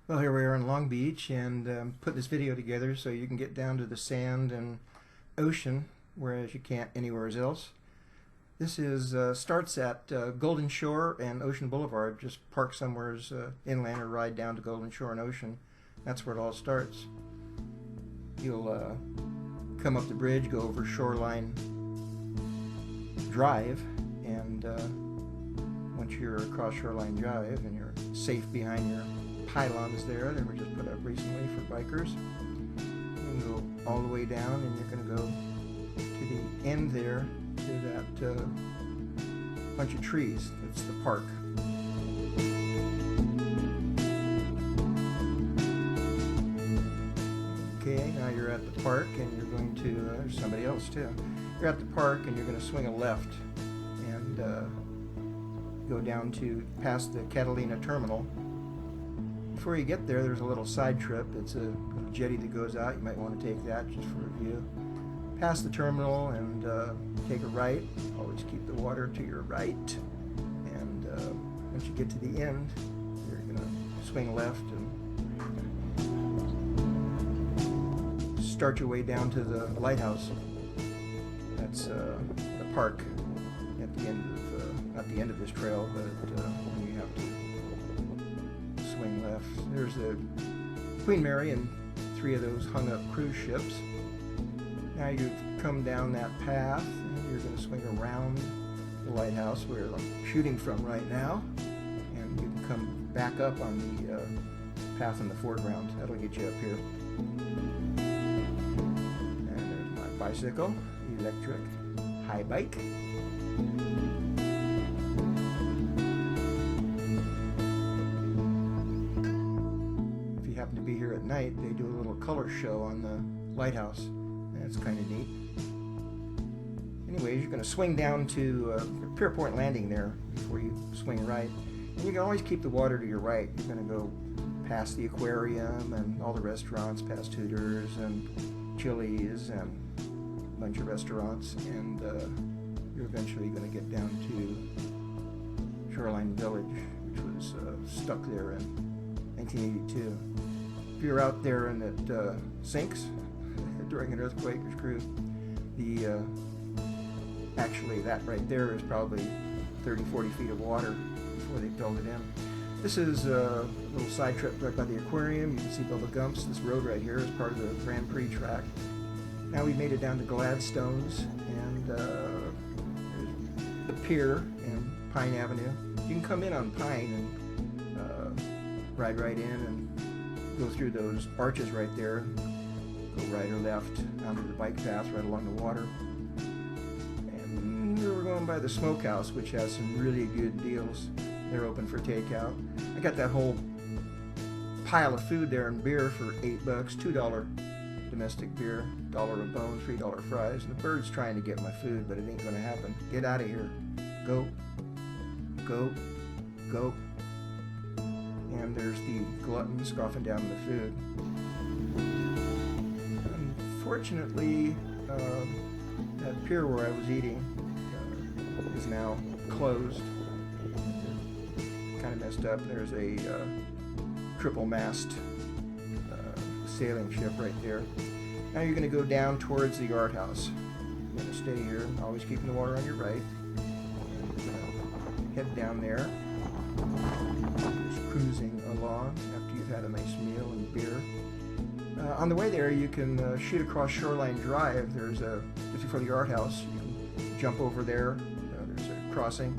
Well, here we are in Long Beach, and put this video together so you can get down to the sand and ocean, whereas you can't anywhere else. This is starts at Golden Shore and Ocean Boulevard. Just park somewhere inland or ride down to Golden Shore and Ocean. That's where it all starts. You'll come up the bridge, go over Shoreline Drive, and once you're across Shoreline Drive and you're safe behind your pylons there that were just put up recently for bikers, you can go all the way down, and you're going to go to the end there to that bunch of trees. It's the park. Okay, now you're at the park, and you're going to there's somebody else too. You're at the park, and you're going to swing a left and go down to past the Catalina terminal. Before you get there, there's a little side trip. It's a little jetty that goes out. You might want to take that just for review. Pass the terminal and take a right. Always keep the water to your right. And once you get to the end, you're going to swing left and start your way down to the lighthouse. That's the park at the end of, not the end of this trail, but when you have to swing left. There's the Queen Mary and 3 of those hung up cruise ships. Now you've come down that path, and you're going to swing around the lighthouse where I'm shooting from right now, and you can come back up on the path in the foreground. That'll get you up here. And there's my bicycle, electric high bike. If you happen to be here at night, they do a little color show on the lighthouse. That's kind of neat. Anyways, you're going to swing down to Pier Point Landing there before you swing right. And you can always keep the water to your right. You're going to go past the aquarium and all the restaurants, past Hooters and Chili's and a bunch of restaurants. And you're eventually going to get down to Shoreline Village, which was stuck there in 1982. If you're out there and it sinks during an earthquake or screw, actually that right there is probably 30-40 feet of water before they filled it in. This is a little side trip right by the aquarium. You can see Bubba Gump's. This road right here is part of the Grand Prix track. Now we made it down to Gladstone's, and there's the pier and Pine Avenue. You can come in on Pine and ride right in and go through those arches right there. Go right or left onto the bike path right along the water. And we were going by the Smokehouse, which has some really good deals. They're open for takeout. I got that whole pile of food there and beer for $8, $2 domestic beer, $1 a bone, $3 fries. And the bird's trying to get my food, but it ain't gonna happen. Get out of here. Go, go, go. And there's the glutton scoffing down the food. Unfortunately, that pier where I was eating is now closed. Kind of messed up. There's a triple mast sailing ship right there. Now you're going to go down towards the art house. You're going to stay here, always keeping the water on your right. Head down there. Just cruising along after you've had a nice meal and beer. On the way there, you can shoot across Shoreline Drive. There's just before the art house. You can jump over there. There's a crossing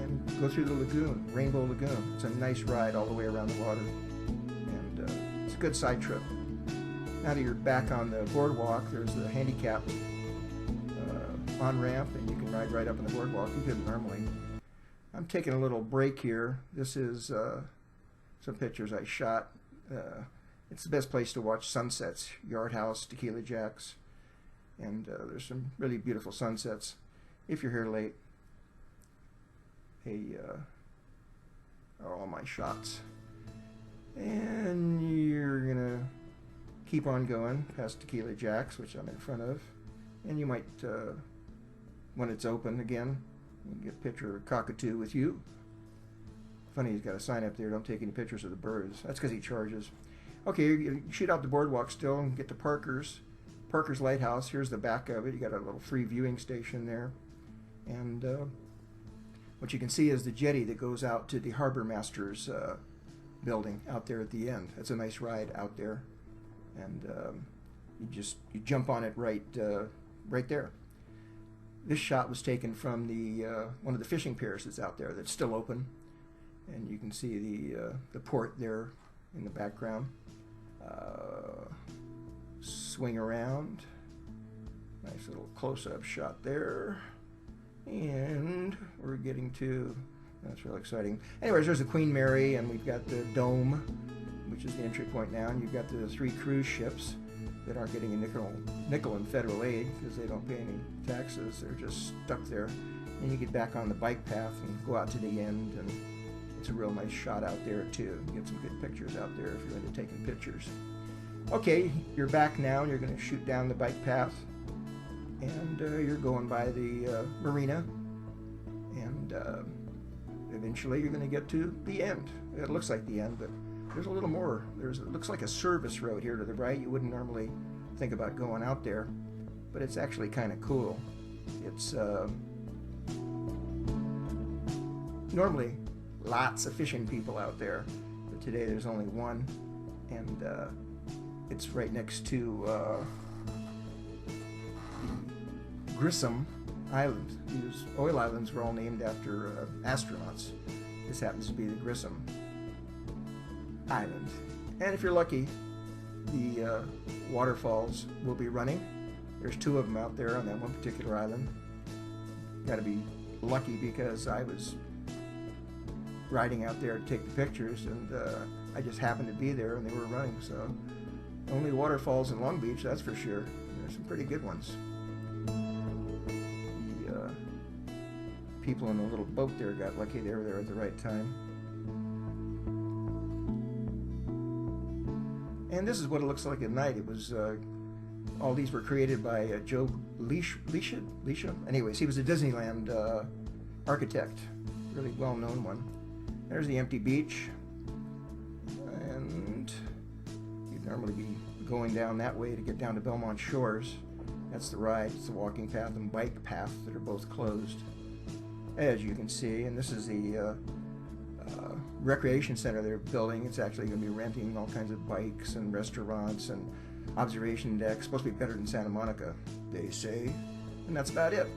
and go through the lagoon, Rainbow Lagoon. It's a nice ride all the way around the water, and it's a good side trip. Now that you're back on the boardwalk, there's the handicapped on-ramp, and you can ride right up on the boardwalk. You couldn't normally. I'm taking a little break here. This is some pictures I shot. It's the best place to watch sunsets. Yard House, Tequila Jacks, and there's some really beautiful sunsets. If you're here late, are all my shots. And you're gonna keep on going past Tequila Jacks, which I'm in front of, and you might, when it's open again, get a picture of a cockatoo with you. Funny, he's got a sign up there, don't take any pictures of the birds. That's because he charges. Okay, you shoot out the boardwalk still and get to Parker's Lighthouse. Here's the back of it. You got a little free viewing station there. And what you can see is the jetty that goes out to the harbor master's building out there at the end. That's a nice ride out there. And you jump on it right there. This shot was taken from one of the fishing piers that's out there that's still open. And you can see the port there in the background. Swing around. Nice little close-up shot there. And we're getting to, that's really exciting. Anyways, there's the Queen Mary, and we've got the Dome, which is the entry point now, and you've got the 3 cruise ships that aren't getting a nickel in federal aid because they don't pay any taxes. They're just stuck there. And you get back on the bike path and go out to the end, and it's a real nice shot out there too. You get some good pictures out there if you're into taking pictures. Okay, you're back now, and you're going to shoot down the bike path, and you're going by the marina, and eventually you're going to get to the end. It looks like the end, but there's a little more. It looks like a service road here to the right. You wouldn't normally think about going out there, but it's actually kind of cool. It's normally lots of fishing people out there, but today there's only one, and it's right next to Grissom Island. These oil islands were all named after astronauts. This happens to be the Grissom Island. And if you're lucky, the waterfalls will be running. There's 2 of them out there on that one particular island. Got to be lucky because I was riding out there to take the pictures, and I just happened to be there and they were running. So only waterfalls in Long Beach, that's for sure. There's some pretty good ones. The people in the little boat there got lucky. They were there at the right time. And this is what it looks like at night. It was all these were created by Joe Leisha. Anyways, he was a Disneyland architect, really well-known one. There's the empty beach, and you'd normally be going down that way to get down to Belmont Shores. That's the ride. It's the walking path and bike path that are both closed, as you can see. And this is the recreation center they're building. It's actually going to be renting all kinds of bikes and restaurants and observation decks. Supposed to be better than Santa Monica, they say. And that's about it.